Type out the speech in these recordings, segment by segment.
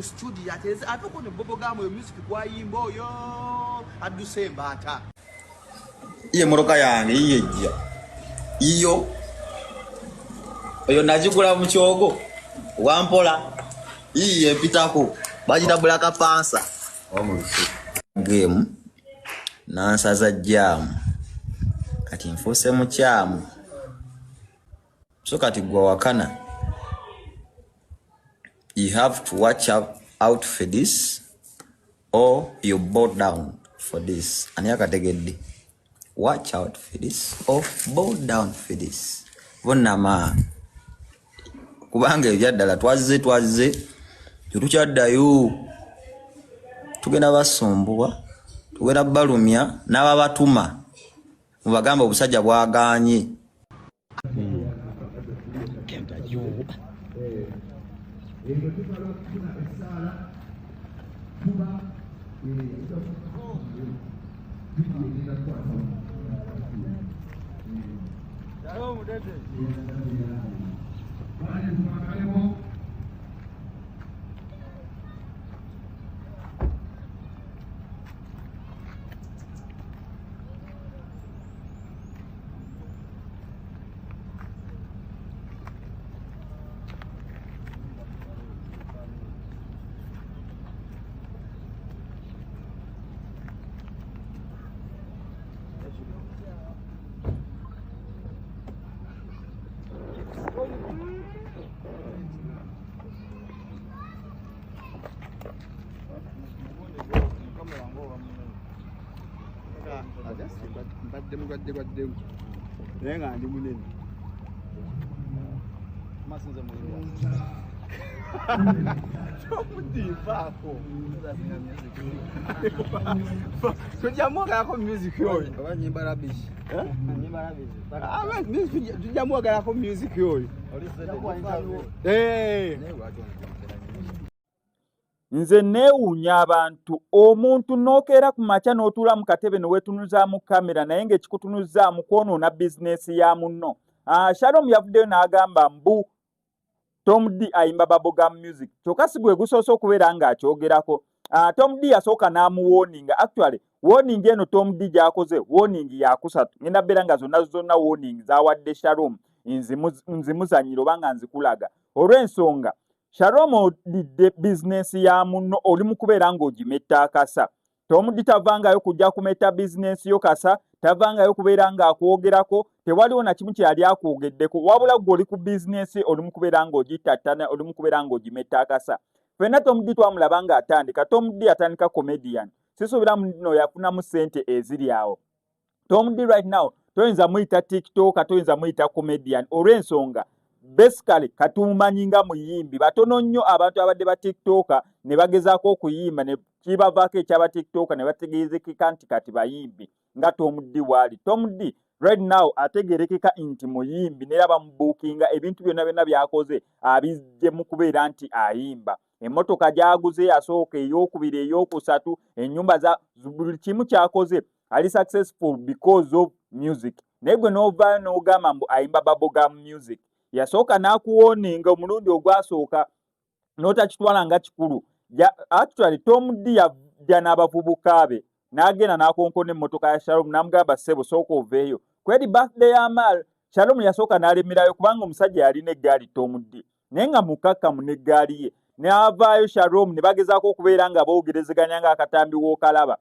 studio ateze atoko ne bobo gamu yo music kwa yimbo yo adusemba ata iye moroka yange iyejja iyo oyo najikula mu kyogo wampola iye pitako bajita Black Panther omusu game nansaza jam kati nfuse mu kyamu so kati gwa wakana you have to watch out for this or you bow down for this ani akategedde watch out for this or bow down for this bonama kubanga ebyaddala twazize tutukyaddayo tugenda basumbuwa tugenda balumya n'ababatuma mubagamba obusajja bwaganye nenga ndi munene masinze munene Mudivako. Tujamuoga yako music yoyo. Abanyimba rabishi. Nyimba rabishi. Tujamuoga yako music yoyo. Nze neewuunya abantu omuntu nokeera ku makya n'otuula mu katebe ne weetunuzaamu kamera naye ng'ekikutunuzaamu kwonoona bizinesi ya munno. Shalom yavuddeyo n'agamba mbu Tom D ayimba bubblegum music. Kyokka si gwe gusoose okubeera ng'akyogerako. Tom D yasooka n'amuwooninga. Actually, warning eno Tom D gy'akoze, warning yakusatu. Ngenda beera nga zonna warning zaawadde Shalom nzimuzanyira oba nga nzikulaga. Olw'ensonga Shalom odidde bizinesi ya munno oli mu kubeera ng'ogimetta akasa. Tom D tavangayo kujja kumetta bizinesi yo kasa, tavangayo kubeera ng'akwogerako, tewaliwo na kimu kyali akwogeddeko, wabula gwe oli ku bizinesi oli mu kubeera ng'ogitattana, oli mu kubeera ng'ogimetta akasa. Ffenna Tom D twamulaba ng'atandika. Tom D atandika comedian. Sisuubira muno yafunamu ssente eziri awo. Tom D right now toyinza muyita TikTok, toyinza muyita comedian. Olw'ensonga basically katumumanyi nga muyimbi. Batono nnyo abantu abadde ba TikTok ne bagezaako okuyimba ne kibavaako ekyaba TikTok ne bategeezekeka nti kati bayimbi nga Tom D waali. Tom D right now ategerekeka nti muyimbi neera bamubuukinga ebintu byonna byakoze abizze mu kubeera nti ayimba. Emmotoka gy'aguze asooka ey'okubiri ey'okusatu ennyumba za buli kimu kyakoze ali successful because of music. Naye gwe n'ovaayo n'ogamba mbu ayimba bubblegum music. Yasooka n'akuwooninga omulundi ogwasooka n'otakitwala nga kikulu. Actually Tom D yajja n'abavubuka be n'agenda n'akonkona emmotoka ya Shalom n'amugamba ssebo sooka oveeyo. Kweri birthday ya Mal Shalom yasooka n'alemerayo kubanga omusajja yalina eggaali Tom D naye nga mukakkamu n'eggaali ye. N'avaayo Shalom ne bagezaako okubeera nga boogerezeganya ng'akatambi w'okalaba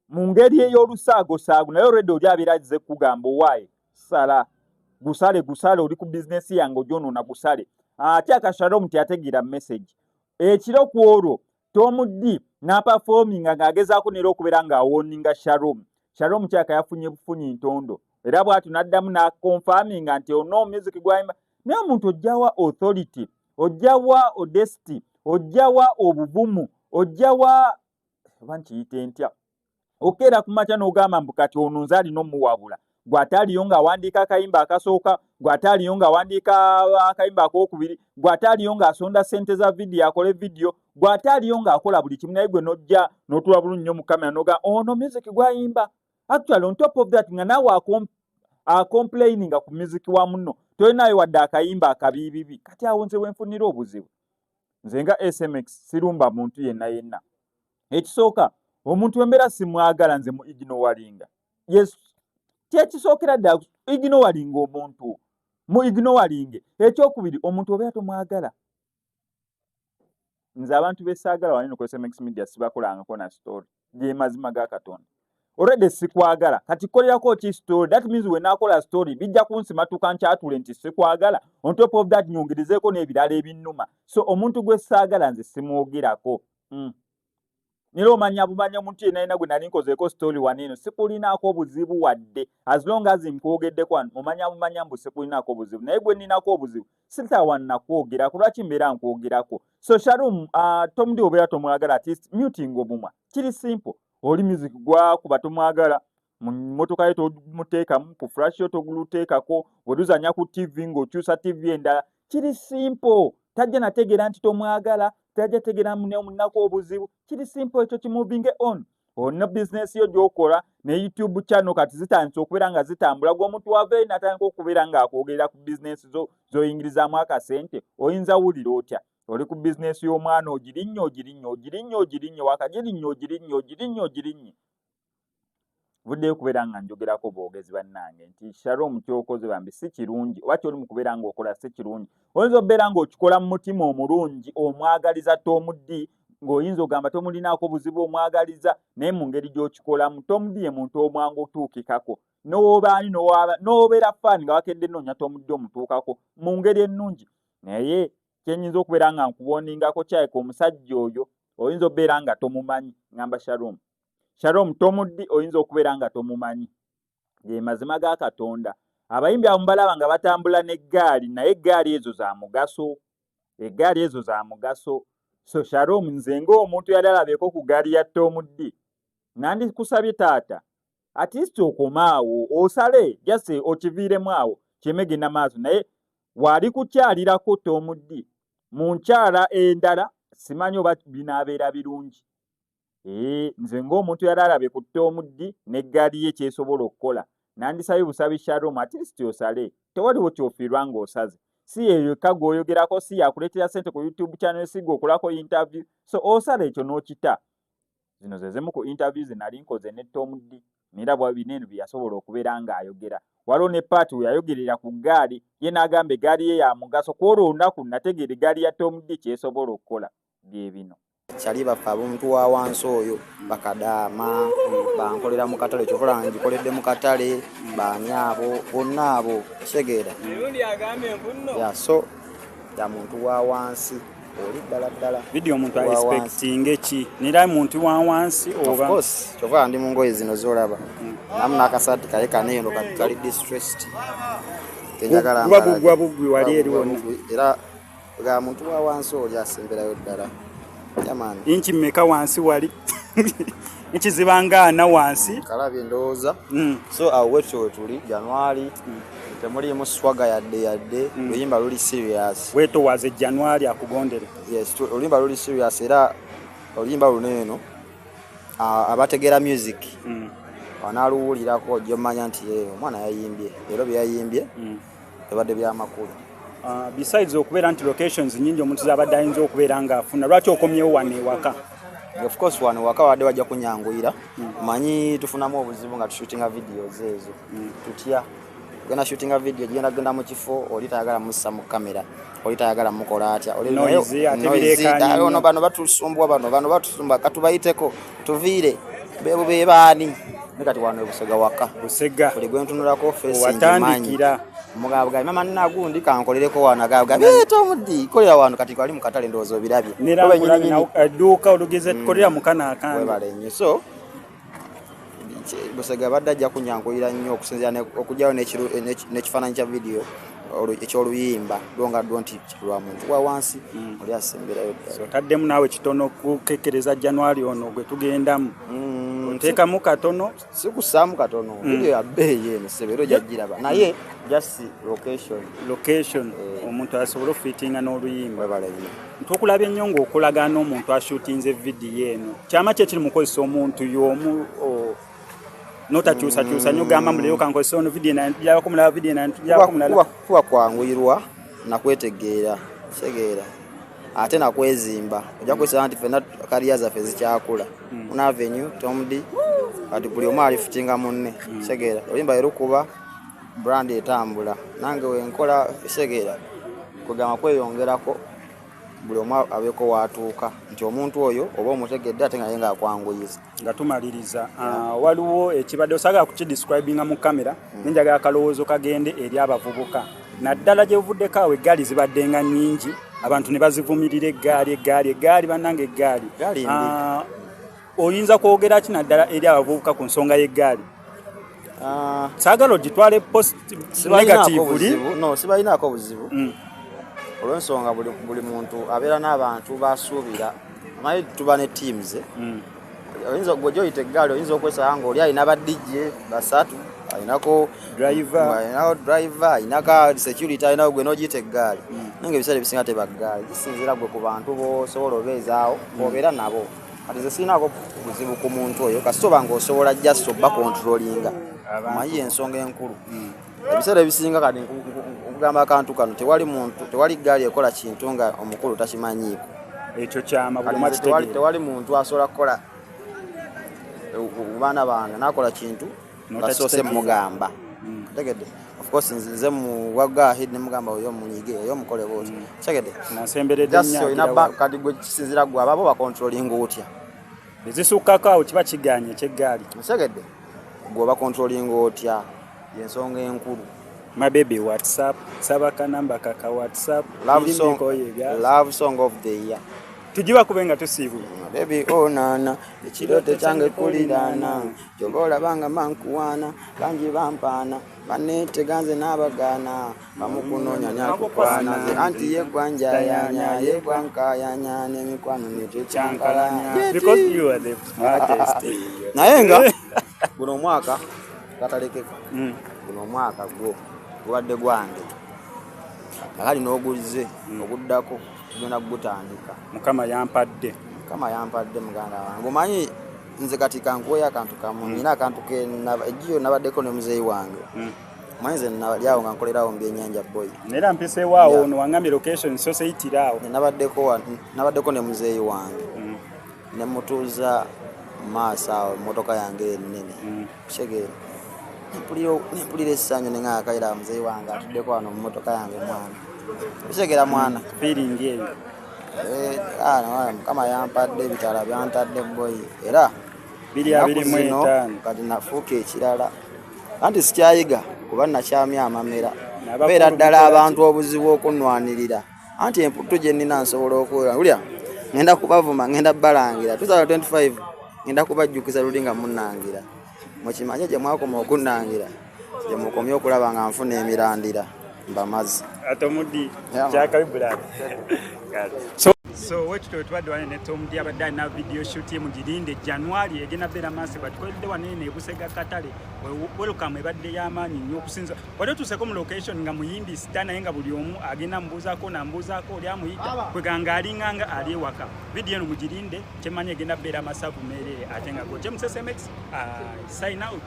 mu ngeri ey'olusaagosaago naye already oli abeera azze kugamba owaaye sala gusale oli ku bizinesi yange ogyonoona gusale. Kyaka Shalom teyategeera message. Ekiro ku olwo Tom D n'aperforminga ng'agezaako neera okubeera ng'awooninga Shalom. Shalom kyaka yafunye bufunyi ntondo era bw'atyo n'addamu n'akonfaminga nti ono music gwayimba. Naye omuntu ojjawa authority, ojjawa audacity, ojjawa obuvumu, ojjawa bankiyite ntya okeera ku makya n'ogamba mbu kati ono nze alina omuwabula. Gw'ate aliyo ng'awandiika akayimba akasooka, gw'ate aliyo ng'awandiika akayimba akokubiri, gw'ate aliyo ng'asonda ssente za vidiyo akole vidiyo, gw'ate aliyo ng'akola buli kimu naye gwe n'ojja n'otula bulungi nnyo mu kamera n'ogamba ono music gwayimba. Actually on top of that nga naawe complaininga ku music wa munno tolinayo wadde akayimba akabiibibi. Kati awo nze wenfunira obuzibu. nze nga SMX sirumba muntu yenna. Ekisooka omuntu wembeera simwagala nze mu ignoringa. Yes, kyekisookera ddala ignoringa omuntu. Mu ignoringe. Ekyokubiri omuntu obeera tomwagala. Nze abantu besaagala wanene ku SMX Media sibakolangako na story. Gye mazima ga Katonda. Already sikwagala. Kati kolerako ki story. That means when nakola story bijja kunsimatuka nkyatule nti sikwagala. On top of that nyongerezeko n'ebirala ebinnuma. So omuntu gwe saagala nze simwogerako. Nero omanya bumanya omuntu yenna gwe nali nkozeeko story waneno sikulinaako obuzibu wadde. As long as nkwogeddeko omanya bumanya mbu sikulinaako obuzibu. Naye gwe ninaako obuzibu sitawanna kwogerako lwaki mbeera nkwogerako. So Shalom Tom D obeera tomwagala at least muting omumwa. Kiri simple. Oli music gwa kuba tomwagala mu motoka ye tomuteekamu ku flash yo toguluteekako bw'oluzanya ku TV ng'okyusa TV endala. Kiri simple. Tajja nategeera nti tomwagala. Tajja tegeera munnako obuzibu. Kiri simple ekyo kimoving on. Olina business yo gy'okola ne YouTube channel kati zitandise okubeera nga zitambula. Gw'omuntu wave natandika okubeera ng'akwogerera ku business zoyingirizaamu akasente. Oyinza wulira otya? Oli ku business y'omwana ogirinnye wakagirinnye. Buddeyo kubeera nga njogerako boogezi bannange nti Shalom kyokoze bambi si kirungi oba kyoli mu kubeera ng'okola si kirungi. Oyinza obeera ng'okikola mu mutima omulungi omwagaliza Tom D ng'oyinza ogamba tomulinaako buzibu omwagaliza naye mu ngeri gy'okikolamu Tom D ye muntu omwangu otuukikako. N'obaani n'obeera faani nga wakedde noonya Tom D omutuukako mu ngeri ennungi. Naye kyenyinza okubeera nga nkubooningako kyayika omusajja oyo oyinza obeera nga tomumanyi ngamba Shalom Tom D oyinza okubeera nga tomumanyi. Ge mazima ga Katonda. Abayimbi abo mbalaba nga batambula n'eggaali naye eggaali ezo za mugaso. So Shalom nze ng'omuntu yali alabeko ku ggaali ya Tom D. Nandi kusabye taata. At least okomaawo osale jase okiviiremu awo kyemegenda maaso naye wali kukyalirako Tom D. Mu nkyala endala simanyi oba binaabeera birungi. Nze ng'omuntu yali alabye ku Tom D n'eggaali ye kyesobola okukola. Nandisabye busabi Shalom at least osale. Tewaliwo kyofiirwa ng'osaze. Si eyo yekka gw'oyogerako si yakuleetera ssente ku YouTube channel si gw'okolako interview. So osala ekyo n'okita. Zino ze zimu ku interview ze nali nkoze ne Tom D. Nera bwa binene bye yasobola okubeera ng'ayogera. Waliwo ne paati we yayogerera ku ggaali ye n'agamba eggaali ye ya mugaso kwolwo olunaku nategeera eggaali ya Tom D kyesobola okukola bye bino. Kyali bafa omuntu wa wansi oyo bakadaama bankolera mu katale kyokola ngikoledde mu katale baanyabo bonna abo kitegeera so ya muntu wa wansi oli ddala video omuntu expecting eki nira muntu wa wansi oba of course kyova ndi mu ngoye zino zolaba namna akasati kale kaneeno kali distressed kenjagala ngwa bugwi wali eri wonna era ga muntu wa wansi oli asemberayo ddala. Jamani. Inchi mmeka wansi wali. Inchi zibanga na wansi. Kalabye ndowooza. So awetyo tuli January. Temuli mu swaga yadde. Oluyimba luli serious. Weto waze January akugondere. Yes, oluyimba luli serious era oluyimba luneeno. Abategera music. Wanaluwulirako gyomanya nti omwana yayimbye. Ero bye yayimbye. Tebadde bya makulu. Besides okubeera nti locations nyingi omuntu zabadde ayinza okubeera nga afuna lwaki okomyewo wano ewaka? Of course wano ewaka wadde wajja kunyanguyira manyi tufunamu obuzibu nga tushootinga videos ezo tutya gena shootinga video genda mu kifo oli tayagala mussa mu kamera oli tayagala mukola atya oli ono bano batusumbwa bano batusumba katubayiteko tuviire bebo bebaani nekati wano ebusega waka busega oli gwentunulako face watandikira mugabuga mama nagundi kankolereko wana gabuga Tom D kolera wano kati kwali mukatale ndozo birabye oba duka olugeze kolera mukana akanga webale nnyo so busega badajja kunyankulira nnyo okusinzira okujjawo n'ekifaananyi kya video ekyoluyimba donga donti kirwa muntu wa wansi oli asemberayo so taddemu naawe kitono kukekereza January ono gwe tugendamu teekamu katono sikusaamu katono video ya beeyi eno sebero jagiraba naye just location omuntu asobola ofitinga n'oluyimba webale nnyo ntukulabye nnyo ng'okulaga n'omuntu ashootinze video eno kyama kye kiri mukozesa omuntu y'omu notakyusa nnyo gamba muleyo kankozesa ono video nanjako mulaba video nanjako mulala kuba kwanguyirwa nakwetegeera ate nakwezimba ojja kwesanga nti fenna kariya zaffe zikyakula una avenue Tomdi kati buli omu alifutinga munne segera oluyimba erukuba brand etambula nange wenkola segera kugamba kweyongerako buli omu abeeko watuuka nti omuntu oyo oba omutegedde ate nga yenga akwanguyiza nga tumaliriza waliwo ekibadde osagala kukidescribinga mu kamera nenjagala akalowoozo kagende eri abavubuka naddala gye buvuddeko awo eggaali zibadde nga nnyingi abantu ne bazivumirira eggaali bannanga eggaali oyinza kwogera ki naddala eri abavubuka ku nsonga y'eggaali saagala ogitwale negatively sibalinaako buzibu olw'ensonga buli muntu abeera n'abantu basuubira amanyi tuba ne teams oyinza gwe gyoyita eggaali oyinza okwesanga nga oli alina badijje basatu alinako driver alinako security alinako gwe n'ogiyita eggaali nange ebiseera ebisinga tebaggaali kisinziira gwe ku bantu bosobola obeezaawo obeera nabo kati ze sirinaako buzibu ku muntu oyo kasita oba ng'osobola just obba controllinga manyi ensonga enkulu ebiseera ebisinga kati okugamba akantu kano tewali ggaali ekola kintu nga omukulu takimanyiiko ekyo kyama tewali muntu asobola kukola baana bange nakola kintu ngasoose mugamba tegedde of course nze mu wagga ahead ne mugamba oyo munyige oyo mukole bose tegedde nasemberedde nnyo kati gwe kisinzira gwe ababo bakontrolinga otya ezisukkako awo kiba kiganye ekyeggaali tegedde gwe oba controlling otya yensonga enkulu my baby WhatsApp sabaka namba kaka WhatsApp love song of the year tujiba kubenga tusibu baby oh nana ekirote kyange kulirana jobola banga mankuwana banji bampana banete ganze nabagana bamukunonya nyakukwana anti yegwanja yanya yegwanka yanya nemikwano nitechankalanya because you are the smartest nayenga guno mwaka katalekeka guno mwaka gwadde gwange akali n'ogulize oguddako tugenda kugutandika mukama yampadde muganda wange omanyi nze kati kankuweyo akantu kamu nina akantu ejjiyo nabaddeko ne muzeeyi wange omanyi nze nalyawo nga nkolerawo mu byennyanja boy neera mpiseewaawo ono wangambye location so seyitirawo nabaddeko ne muzeeyi wange ne mutuuza maaso awo emmotoka yange ennene kusegeera nempulira essanyu ne nga akaira muzeeyi wange atuddeko wano mu mmotoka yange mwana kusegeera mwana feeling eyo mukama yampadde ebitala byantadde boyi era 225 kati nafuuka ekirala anti sikyayiga kuba nakyamya amamera beera ddala abantu obuzibu okunwanirira anti emputtu gye nnina nsobola okuwera ulya ngenda kubavuma ngenda balangira 2025 ngenda kubajjukiza luli nga munnangira mukimanye gye mwakoma okunnangira gye mukomye okulaba nga nfuna emirandira mbamazi atomudi kyakabibulana so wekito tubadde wane ne Tomdi abadde alina video shoot ye mugirinde January egenda beera maaso batukoledde wanene ebusega katale welcome ebadde y'amaanyi nnyo okusinza wadde tuseeko mu location nga muyimbi sita naye nga buli omu agenda mbuuzaako nambuuzaako oli amuyita kweganga alinganga ali ewaka video eno mugirinde kyemmanyi egenda beera masavu meerere ate nga go James SMX sign out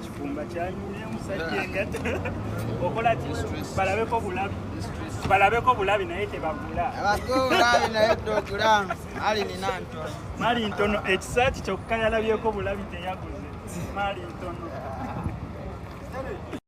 kifumba kyanyumye musajja engato okola ki balabeko bulabi naye tebagula mali ntono ekisaati kyokka yalabyeko bulabi teyaguze mali ntono